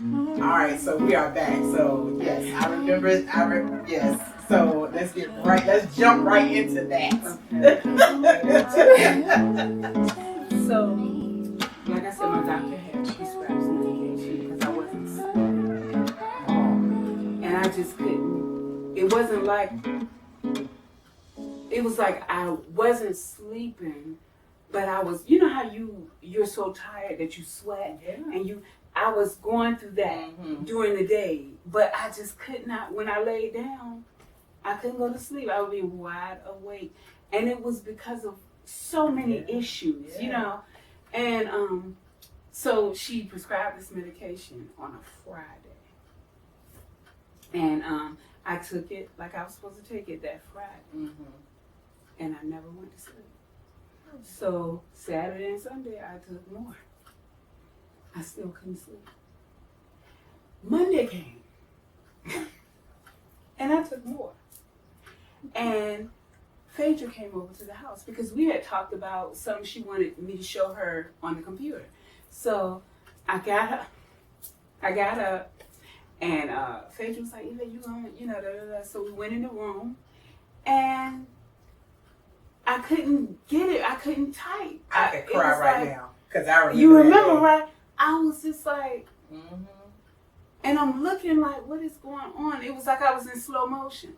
All right, so we are back. So yes, I remember. Yes. So let's jump right into that. So, like I said, my doctor had prescribed some medication because I wasn't sleeping. And I just couldn't. It wasn't like, it was like I wasn't sleeping, but I was, you know how you're so tired that you sweat, and I was going through that during the day, but I just could not, when I laid down, I couldn't go to sleep. I would be wide awake. And it was because of so many issues, you know. And so she prescribed this medication on a Friday. And I took it like I was supposed to take it that Friday. And I never went to sleep. So Saturday and Sunday I took more. I still couldn't sleep. Monday came. And I took more. And Phaedra came over to the house because we had talked about something she wanted me to show her on the computer. So I got up, and Phaedra was like, Yvette, you going, you know, da, da, da. So we went in the room, and I couldn't get it. I couldn't type. I could cry right now because I remember. You remember, right? I was just like, and I'm looking like, what is going on? It was like I was in slow motion.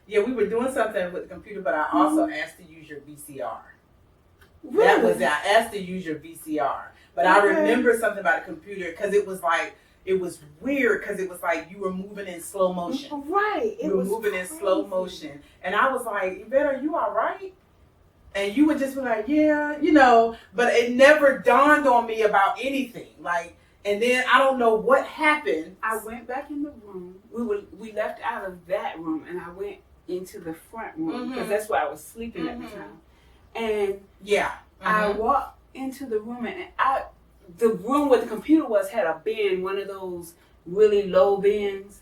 Yeah, we were doing something with the computer, but I also asked to use your VCR. Really? That was it. I asked to use your VCR. But I remember something about the computer because it was like, it was weird because it was like you were moving in slow motion. Right. You were moving in slow motion. And I was like, Yvette, are you all right? And you would just be like, yeah, you know, but it never dawned on me about anything. Like, and then I don't know what happened. I went back in the room. We left out of that room and I went into the front room because that's where I was sleeping at the time. And I walked into the room and the room where the computer was had a bin, one of those really low bins,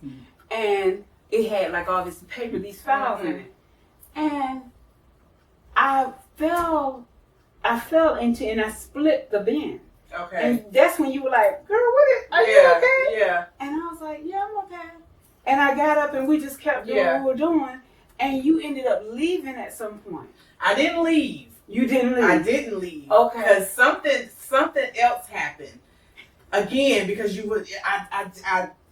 and it had like all this paper, these files in it. And I fell into, and I split the bin. Okay. And that's when you were like, girl, are you okay? Yeah. And I was like, yeah, I'm okay. And I got up and we just kept doing what we were doing. And you ended up leaving at some point. I didn't leave. You didn't leave? I didn't leave. Okay. Because something else happened. Again, because you were,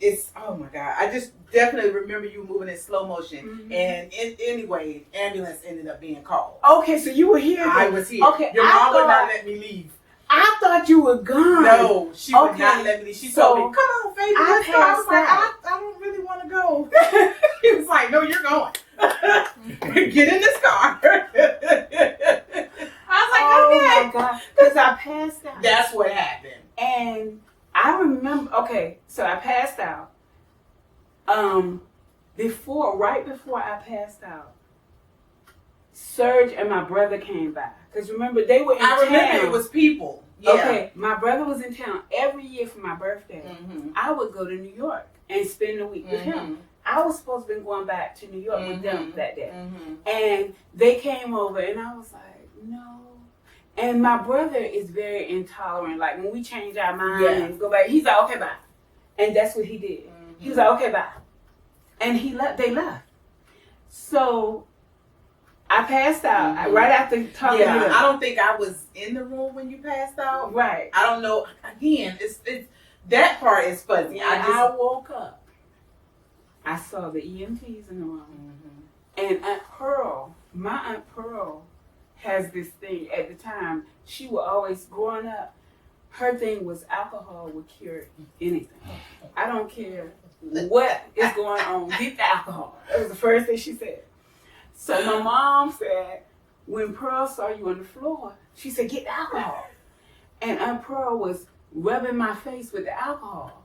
it's, oh my God. I just definitely remember you moving in slow motion. And anyway, ambulance ended up being called. Okay, so you were here. I was here. Okay. Your mom would not let me leave. I thought you were gone. No, she would not let me leave. She told me, come on, Phaedra, let's go. I was like, I don't really want to go. He was like, no, you're going. Get in this car. I was like, okay. Oh my God. Because I passed out. That's what happened. And I remember, okay, so I passed out. Right before I passed out, Serge and my brother came by. Because remember, they were in town. I remember it was people. Yeah. Okay, my brother was in town every year for my birthday. I would go to New York and spend the week with him. I was supposed to be going back to New York with them that day. And they came over and I was like, no. And my brother is very intolerant. Like when we change our mind and go back, he's like, okay, bye. And that's what he did. He was like, okay, bye. And they left. So I passed out right after talking to them. I don't think I was in the room when you passed out. Right. I don't know. Again, it's that part is fuzzy. I woke up. I saw the EMTs in the room. And my Aunt Pearl has this thing at the time. She would always, growing up, her thing was alcohol would cure anything. I don't care what is going on, get the alcohol. That was the first thing she said. So my mom said, when Pearl saw you on the floor, she said, get the alcohol. And Aunt Pearl was rubbing my face with the alcohol.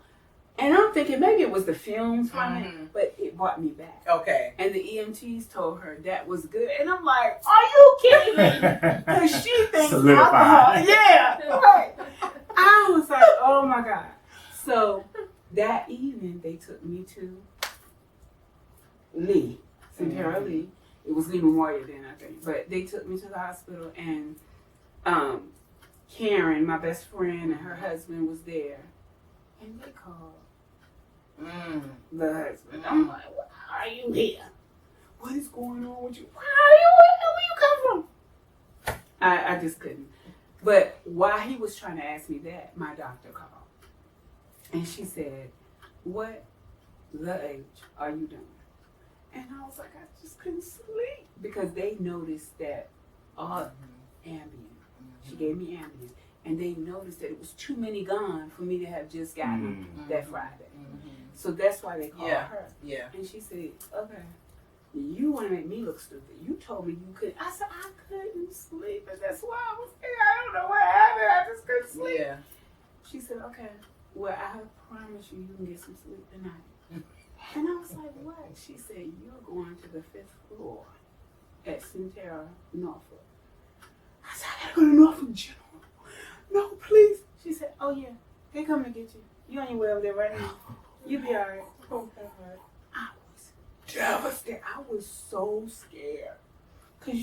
And I'm thinking maybe it was the fumes from it, but it brought me back. Okay. And the EMTs told her that was good. And I'm like, are you kidding me? Because she thinks alcohol. Yeah, right. I was like, oh my God. So that evening, they took me to Lee, Centera Lee. It was Lee Memorial then, I think. But they took me to the hospital, and Karen, my best friend, and her husband was there. And they called The husband. I'm like, why are you here? What is going on with you? Why are you here? Where you come from? I just couldn't. But while he was trying to ask me that, my doctor called. And she said, what the H are you doing? And I was like, I just couldn't sleep. Because they noticed that all Ambien. She gave me Ambien. And they noticed that it was too many gone for me to have just gotten that Friday. So that's why they called her. Yeah. And she said, okay, you want to make me look stupid. You told me you couldn't. I said, I couldn't sleep. And that's why I was here. I don't know what happened. I just couldn't sleep. Yeah. She said, okay, well, I promise you can get some sleep tonight. And I was like, what? She said, you're going to the 5th floor at Centera, Norfolk. I said, I gotta go to Norfolk General. No, please. She said, oh yeah, they coming to get you. You on your way over there right now. You'll be all right. Oh, God. I was devastated. I was so scared. Because,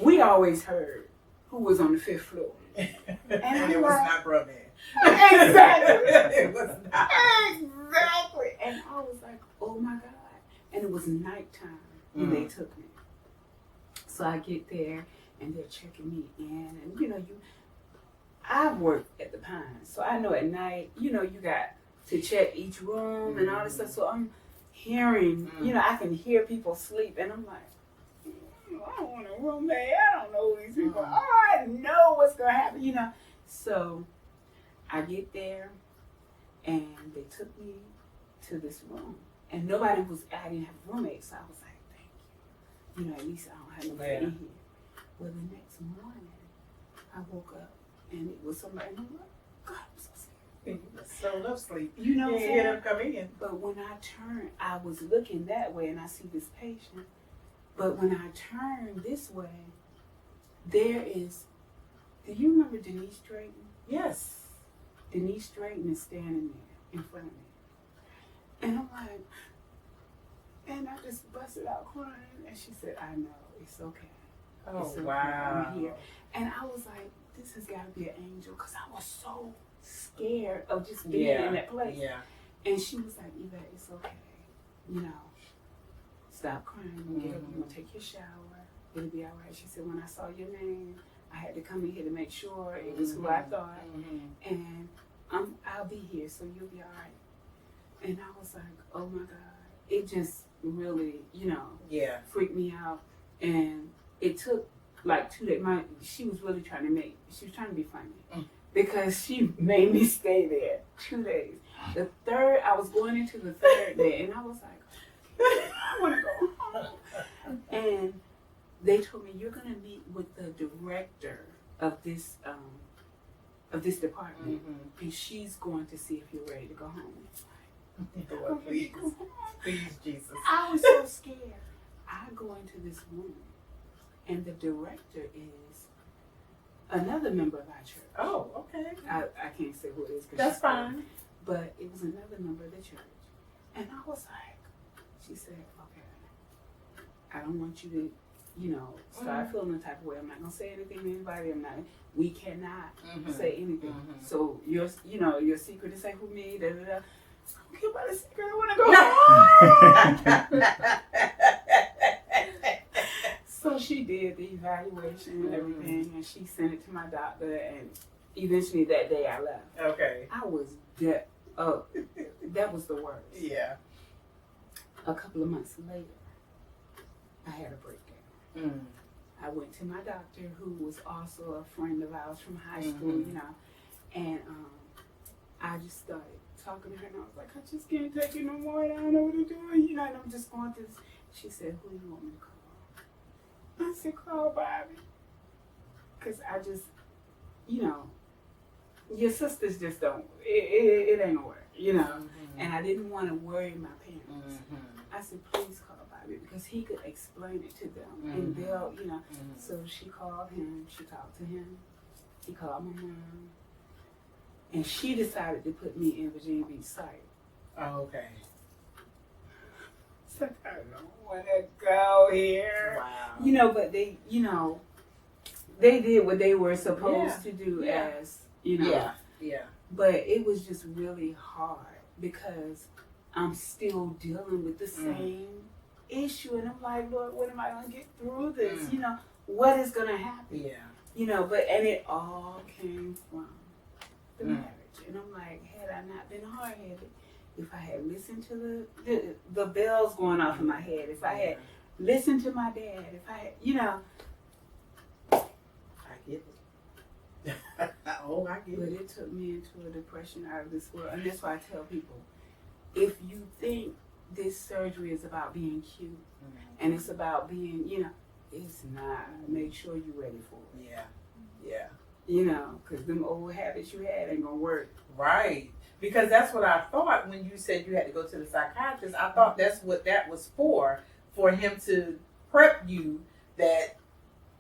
we always heard who was on the 5th floor. And it was not Brother. Exactly. It was not. Exactly. And I was like, oh my God. And it was nighttime when they took me. So I get there and they're checking me in. And I've worked at the Pines. So I know at night, you got to check each room and all this stuff. So I'm hearing, I can hear people sleep. And I'm like, I don't want a roommate. I don't know who these people are. I know what's going to happen, So I get there and they took me to this room. And I didn't have roommates. So I was like, thank you. At least I don't have nobody in here. Well, the next morning, I woke up and it was somebody. And I'm like, God, I'm so scared. You so love sleep. You know what I'm saying? Hear them come in. But when I turned, I was looking that way and I see this patient. But when I turned this way, there is, do you remember Denise Drayton? Yes. Denise Drayton is standing there in front of me. And I'm like, and I just busted out crying. And she said, I know, it's okay. Oh, it's okay. wow. I'm here. And I was like, this has got to be an angel. Because I was so scared of just being in that place. Yeah. And she was like, Yvette, it's okay. Stop crying. You get up, you're going to take your shower. It'll be all right. She said, when I saw your name, I had to come in here to make sure it was who I thought. And I'll be here, so you'll be all right. And I was like, oh my God. It just really, freaked me out. And it took like 2 days. She was really trying to be funny. Because she made me stay there 2 days. The third, I was going into the third day, and I was like, I want to go home. And they told me, you're going to meet with the director of this department, and she's going to see if you're ready to go home. Lord, please. Please, Jesus. I was so scared. I go into this room, and the director is another member of our church. Oh, okay. I can't say who it is. That's fine. But it was another member of the church. And I was like, she said, okay, I don't want you to, start feeling the type of way. I'm not going to say anything to anybody. We cannot say anything. So your secret is safe with me, da da da. I don't care about the secret. I want to go home. So she did the evaluation and everything, and she sent it to my doctor, and eventually that day I left. Okay. I was dead. Oh, that was the worst. Yeah. A couple of months later, I had a breakdown. I went to my doctor, who was also a friend of ours from high school, and I just started talking to her, and I was like, I just can't take it no more, and I don't know what to do, and I'm just going through this. She said, who do you want me to call? I said, call Bobby. Because I just, your sisters just don't, it ain't gonna work, And I didn't want to worry my parents. I said, please call Bobby, because he could explain it to them. And they'll, So she called him, she talked to him, he called my mom. And she decided to put me in Virginia Beach site. Oh, okay. So I don't want to go here. Wow. But they, they did what they were supposed to do as, Yeah. But it was just really hard. because I'm still dealing with the same issue. And I'm like, Lord, when am I going to get through this? You know, what is going to happen? Yeah. You know, and it all came from the marriage. And I'm like, had I not been hard-headed, if I had listened to the bells going off in my head, if I had listened to my dad, if I had, you know. I get it. Oh, I get But it. it took me into a depression out of this world. And that's why I tell people, if you think this surgery is about being cute and it's about being, you know, it's not. Make sure you're ready for it. Yeah. Yeah. You know, because them old habits you had ain't going to work. Right. Because that's what I thought when you said you had to go to the psychiatrist. I thought that's what that was for him to prep you that.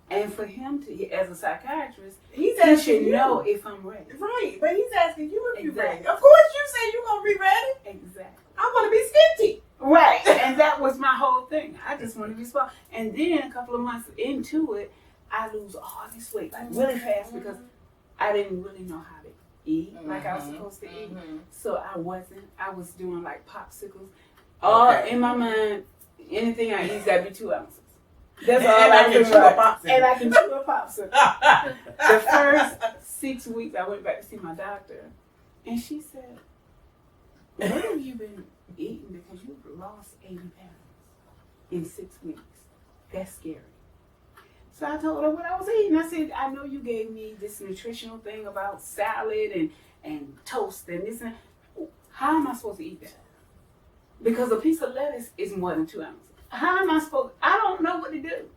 And for him to, as a psychiatrist, He's he asking should you. know if I'm ready. Right, but he's asking you if you're ready. Exactly. Of course you say you're going to be ready. Exactly. I want to be skinty. Right. And that was my whole thing. I just wanted to be small. And then a couple of months into it, I lose all this weight, like really fast, because I didn't really know how to eat like I was supposed to eat. So I was doing like popsicles. All in my mind, anything I eat's got to be 2 ounces. That's all I can chew a popsicle. And I can chew a popsicle. The first 6 weeks, I went back to see my doctor, and she said, "What have you been eating? Because you've lost 80 pounds in 6 weeks. That's scary." So I told her what I was eating. I said, "I know you gave me this nutritional thing about salad and toast and this and that. How am I supposed to eat that? Because a piece of lettuce is more than 2 ounces. How am I supposed? I don't know what to do."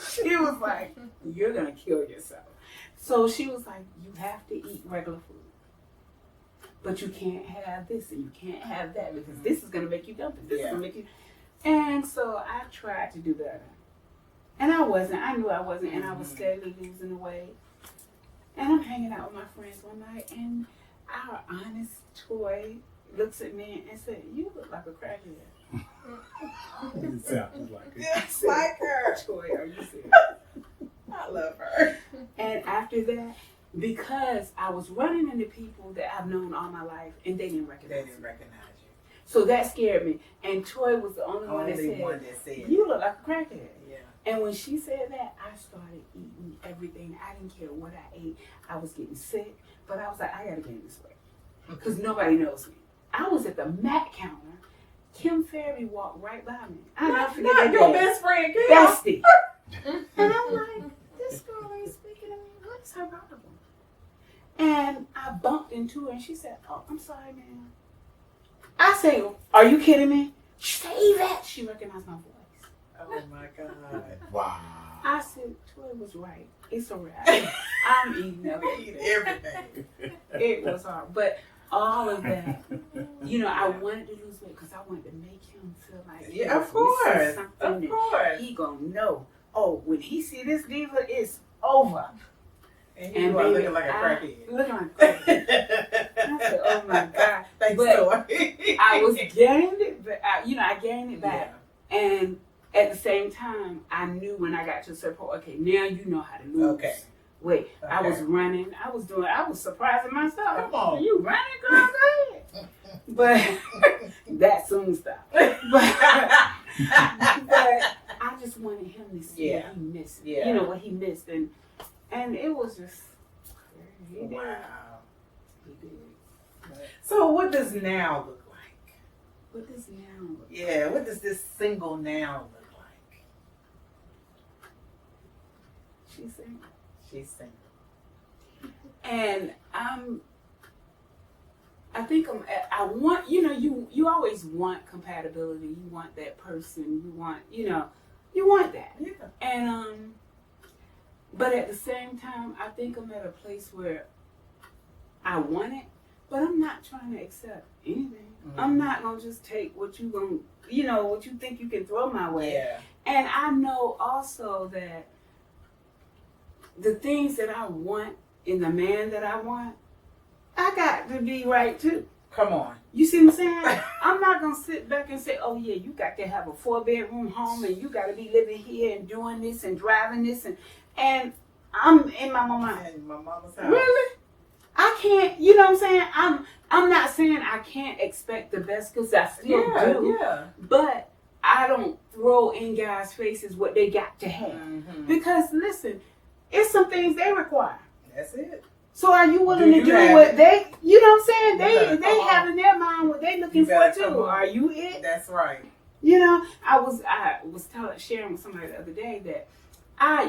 She was like, "You're gonna kill yourself." So she was like, "You have to eat regular food, but you can't have this and you can't have that because this is gonna make you dump it. This is gonna make you." And so I tried to do better, and I wasn't. I knew I wasn't, and I was steadily losing the weight. And I'm hanging out with my friends one night, and our honest Toy looks at me and said, "You look like a crackhead." It sounds like it. Just like her. Toy, are you serious? I love her. And after that, because I was running into people that I've known all my life, and they didn't They recognize didn't me. recognize you. So that scared me. And Toy was the only one that said, "You look like a crackhead." Yeah. And when she said that, I started eating everything. I didn't care what I ate. I was getting sick, but I was like, I gotta gain this weight because nobody knows me. I was at the Mac counter. Kim Ferry walked right by me. I never forget that your day. best friend, Kim. Bestie. And I'm like, this girl ain't speaking to me. What's her problem? And I bumped into her and she said, "Oh, I'm sorry, ma'am." I say, "Are you kidding me?" She said, "Yvette." She recognized my voice. Oh my God. Wow. I said, Toy was right. It's all right. I'm eating Everything. It was hard. But all of that, you know, I wanted to lose weight because I wanted to make him feel like he Yeah, was of course. missing something Of course. He gonna know. Oh, when he see this diva, it's over. And you are looking like a crackhead. Looking like a crackhead. I said, "Oh my God." Thanks, But Toy. I was gained it, but I gained it back. And at the same time, I knew when I got to a certain point, okay, now you know how to lose weight. Okay. I was running. I was surprising myself. Come on. You running, girl? Go ahead. But that soon stopped. But I just wanted him to see what he missed. Yeah. You know, what he missed. And it was just, he did. Wow. He did. So what does now look like? What does now look like? Yeah, what does this single now look like? She's saying. She's single. And I think I want, you know, you always want compatibility. You want that person. You want that. Yeah. And but at the same time, I think I'm at a place where I want it, but I'm not trying to accept anything. I'm not gonna just take what what you think you can throw my way. Yeah. And I know also that the things that I want in the man that I want, I got to be right too. Come on. You see what I'm saying? I'm not going to sit back and say, "Oh yeah, you got to have a 4-bedroom home and you got to be living here and doing this and driving this." And I'm in my mama's house. In my mama's house. Really? I can't, you know what I'm saying? I'm not saying I can't expect the best, because I still do. Yeah. But I don't throw in guys' faces what they got to have. Because listen, it's some things they require. That's it. So are you willing to do what they, you know what I'm saying? They have in their mind what they looking for too. Are you it? That's right. You know, I was sharing with somebody the other day that I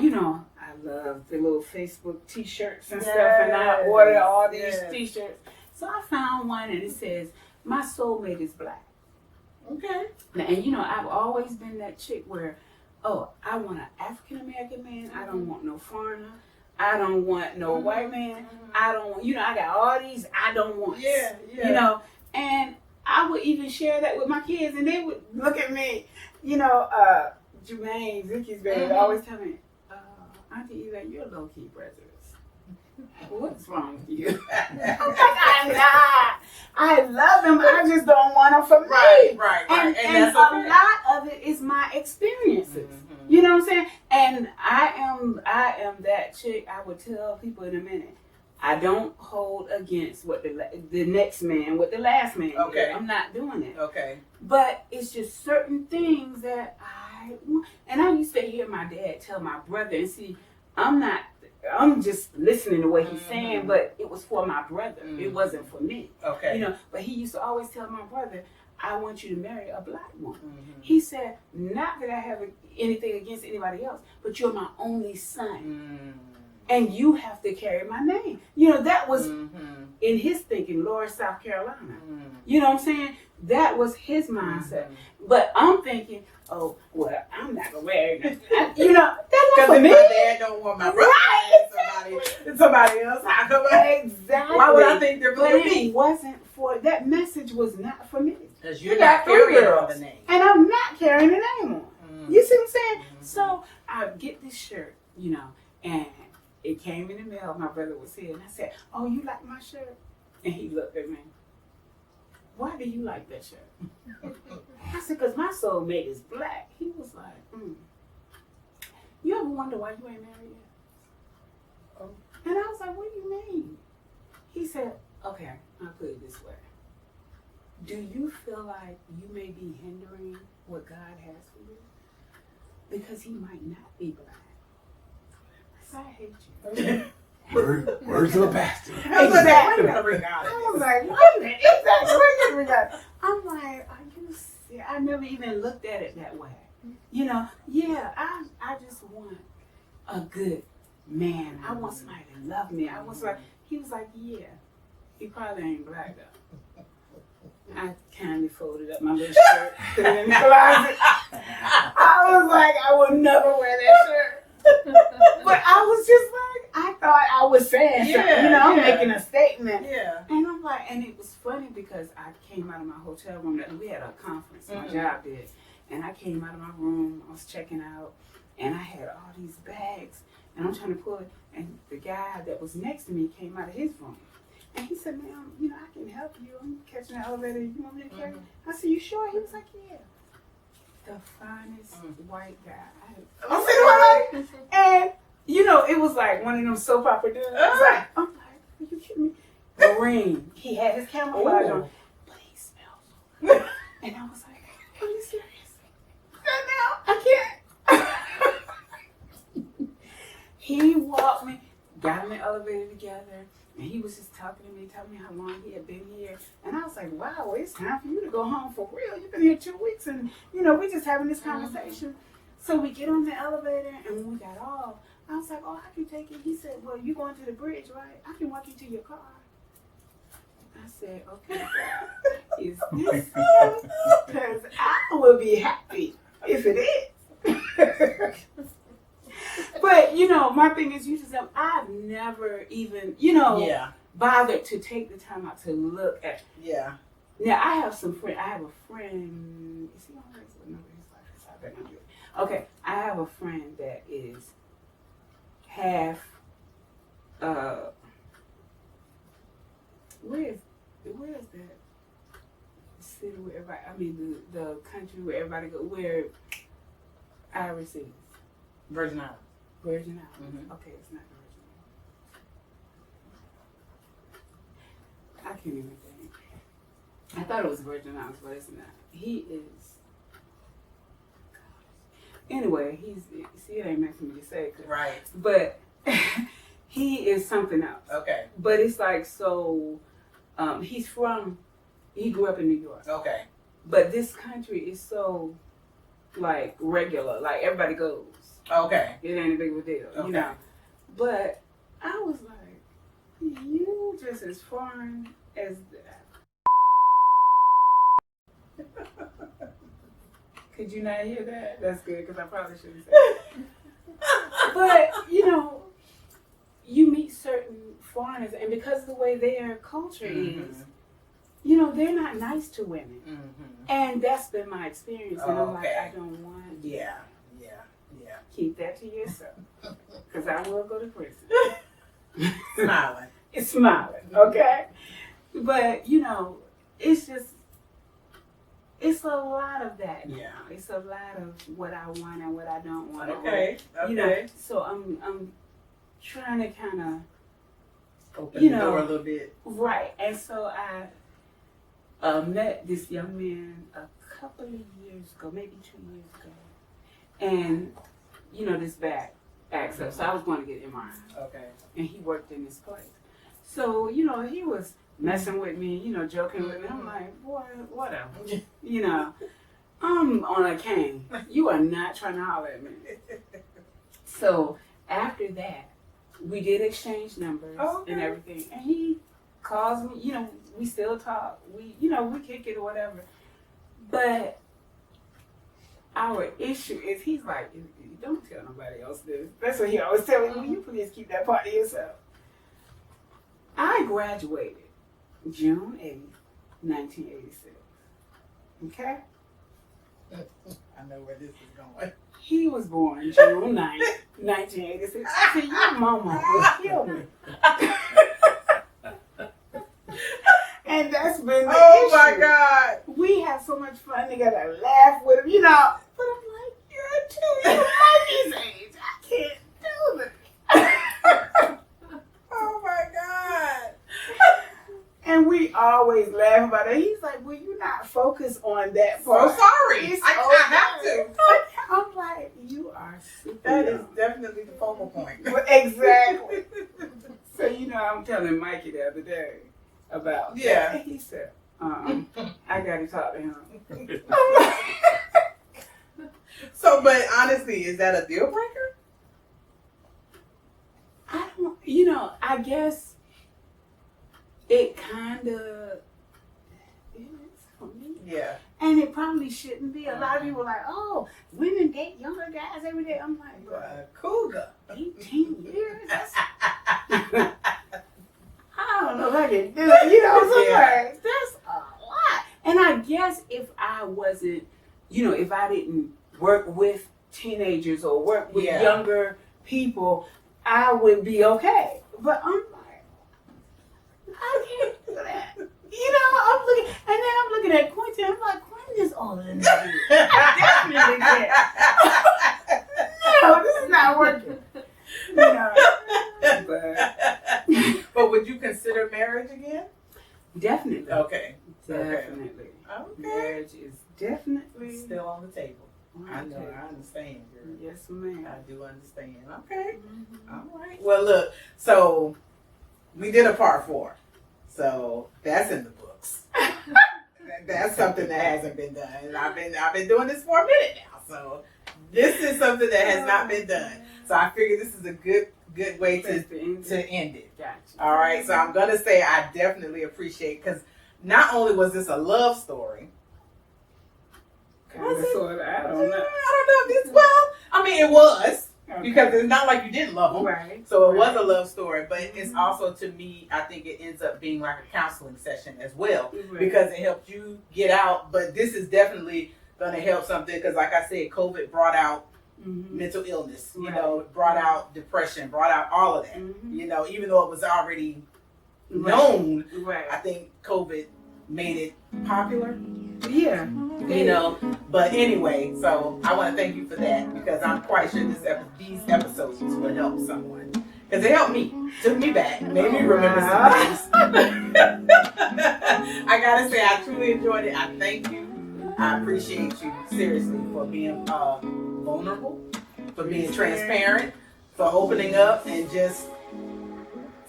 love the little Facebook t-shirts and stuff, and I ordered all these t-shirts. So I found one and it says, "My soulmate is black." Okay. And I've always been that chick where, I want an African American man. I don't want no foreigner. I don't want no white man. I don't want, I got all these I don't want. Yeah. And I would even share that with my kids, and they would look at me, Jermaine, Vicky's baby, always tell me, Auntie Yvette, you're low-key prejudice. What's wrong with you? I'm like, I'm not. I love them. I just don't want them for me. Right. And that's a lot of it is my experiences. You know what I'm saying? And I am that chick. I would tell people in a minute, I don't hold against what the next man, what the last man did. I'm not doing it. Okay. But it's just certain things that I want. And I used to hear my dad tell my brother, and see, I'm just listening to what he's saying, but it was for my brother. It wasn't for me. Okay. But he used to always tell my brother, I want you to marry a black woman. He said, not that I have anything against anybody else, but you're my only son. And you have to carry my name. That was in his thinking, Laura, South Carolina. You know what I'm saying? That was his mindset. But I'm thinking, I'm not going to marry him. That's not for me. My dad don't want my brother somebody else. How come Exactly. Why would I think they're going to be? It wasn't for, that message was not for me. Because you're not carrying the name. And I'm not carrying the name on. You see what I'm saying? So I get this shirt, and it came in the mail. My brother was here, and I said, "Oh, you like my shirt?" And he looked at me. "Why do you like that shirt?" I said, "Because my soulmate is black." He was like, "You ever wonder why you ain't married yet?" And I was like, "What do you mean?" He said, "Okay, I'll put it this way. Do you feel like you may be hindering what God has for you? Because he might not be black." I hate you. Words of a pastor. Exactly. I was like, wait a minute. Exactly. I'm like, are you serious? I never even looked at it that way. I just want a good man. I want somebody to love me. I want somebody. He was like, yeah, he probably ain't black though. I kindly folded up my little shirt, put it in the closet. I was like, I would never wear that shirt. But I was just like, I thought I was saying something, I'm making a statement. Yeah. And I'm like, and it was funny because I came out of my hotel room, we had a conference, my job did, and I came out of my room, I was checking out, and I had all these bags, and I'm trying to pull it, and the guy that was next to me came out of his room. And he said, "Ma'am, I can help you. I'm catching the elevator. You want me to carry?" I said, "You sure?" He was like, "Yeah." The finest white guy. And, it was like one of them soap opera dudes. I'm like, are you kidding me? Marine. He had his camouflage on. But he smelled so good. And I was like, are you serious? No, I can't. He walked me, got in the elevator together. And he was just talking to me, telling me how long he had been here. And I was like, wow, well, it's time for you to go home for real. You've been here 2 weeks and, we're just having this conversation. So we get on the elevator, and when we got off, I was like, I can take it. He said, well, you going to the bridge, right? I can walk you to your car. I said, okay, is this so? Because I will be happy if it is. But, my thing is, I've never even, bothered to take the time out to look at. Yeah. Now, I have a friend, is he on Facebook? No, he's like, I better not do it. Okay, I have a friend that is half, where is that city where everybody, the country where everybody go, where Iris is? Virgin Islands. Virgin Islands. Okay, it's not Virgin Islands. I can't even think. I thought it was Virgin Islands, but it's not. He is. Anyway, see, it ain't meant for me to say. Right. But he is something else. Okay. But it's like, so, he grew up in New York. Okay. But this country is so, like, regular. Like, everybody goes. Okay. It ain't a big of a deal, Okay. you know. But I was like, you just as foreign as that. Could you not hear that? That's good, because I probably shouldn't say it. But, you know, you meet certain foreigners, and because of the way their culture is, you know, they're not nice to women. Mm-hmm. And that's been my experience. And I'm like, Okay. I don't want to. Yeah. Keep that to yourself. Because I will go to prison. Smiling. It's smiling, okay? But, you know, it's just, it's a lot of that now. Yeah. It's a lot of what I want and what I don't want. Okay. You know, so I'm trying to kind of Open the door a little bit. Right. And so I met this young man a couple of years ago, maybe 2 years ago. And, you know, this back acts up. So I was going to get MRI. Okay. And he worked in this place. So, you know, he was messing with me, you know, joking with me. I'm like, boy, whatever. You know, I'm on a cane. You are not trying to holler at me. So after that, we did exchange numbers and everything. And he calls me, you know, we still talk. We kick it or whatever. But our issue is he's like, don't tell nobody else this. That's what he always tells me. Will you please keep that part to yourself? I graduated June 8th, 1986. Okay? I know where this is going. He was born June 9th, 1986. See, your mama will kill me. And that's been the issue. Oh my God. We have so much fun together. I laugh with him, you know. But I'm like, you're too monkey's age. I can't do this. Oh my God. And we always laugh about it. He's like, well, you're not focused on that part. So sorry. It's I have to. I'm like, you are super That is young. definitely the focal point. Well, exactly. So, you know, I'm telling Mikey the other day about that. And he said, I got to talk to him. So, but honestly, is that a deal breaker? I don't, you know, I guess it kind of is for me. Yeah. And it probably shouldn't be. A lot of people are like, oh, women date younger guys every day. I'm like, bro, Cougar. 18 years? That's, I don't know if I can do it. You know, so like, that's a lot. And I guess if I wasn't, you know, if I didn't work with teenagers or work with younger people, I would be okay. But I'm like, I can't do that. You know, I'm looking at Quentin. I'm like, Quentin is older than me. I definitely can't. No, this is not working. You know, but would you consider marriage again? definitely. Okay. Definitely. Okay. Marriage is definitely Still on the table. on I the know. table. I understand, girl. Yes, ma'am. I do understand. Okay. Mhm. All right. Well, look. So we did a part 4. So that's in the books. That's something that hasn't been done. And I've been doing this for a minute now. So this is something that has not been done. So I figure this is a good way to end it. Gotcha. All right. So I'm gonna say I definitely appreciate, because not only was this a love story. Kind of, sort of. I don't know. I don't know if this. Well, I mean, it was. Okay. Because it's not like you didn't love them. Right. So it was a love story, but it's also, to me, I think it ends up being like a counseling session as well, Right. because it helped you get out. But this is definitely going to help something, because like I said, COVID brought out mental illness, you know, it brought out depression, brought out all of that, you know, even though it was already known. Right. I think COVID made it popular. Yeah. You know, but anyway, so I want to thank you for that, because I'm quite sure these episodes will help someone, because it helped me, took me back, made me remember some things. I gotta say, I truly enjoyed it. I thank you. I appreciate you seriously for being vulnerable, for being transparent, for opening up and just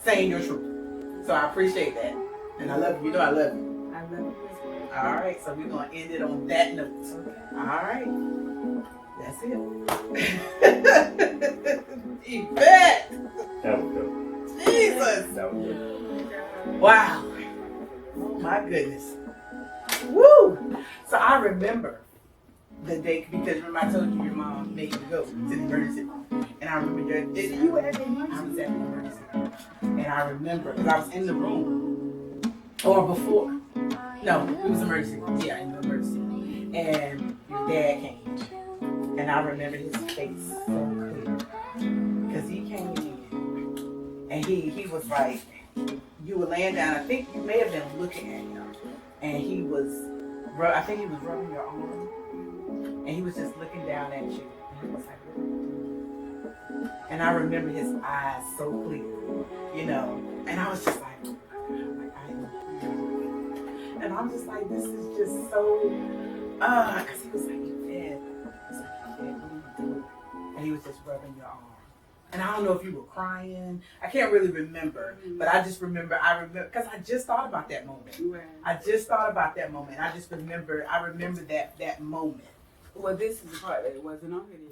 saying your truth. So I appreciate that. And I love you. You know I love you. I love you as well. All right, so we're going to end it on that note. Okay. All right. That's it. Yvette! That was good. Jesus! That was good. Wow. Oh my goodness. Woo! So I remember the day, because remember I told you your mom made you go to the emergency room. And I remember you were at the emergency room. I was at the emergency room. And I remember, because I was in the room, or before. No, it was emergency room. Yeah, in the emergency room. And your dad came. And I remember his face so clear. Because he came in. And he was like, you were laying down. I think you may have been looking at him. And he was, I think he was rubbing your arm. And he was just looking down at you. And he was like, and I remember his eyes so clear, you know. And I was just like, oh my God, and I'm just like, this is just so, because he was like, Yvette. He's like, Yvette, what are you doing? And he was just rubbing your arm. And I don't know if you were crying. I can't really remember. But I just remember, because I just thought about that moment. Right. I just thought about that moment. I remember that moment. Well, this is the part that it wasn't on video.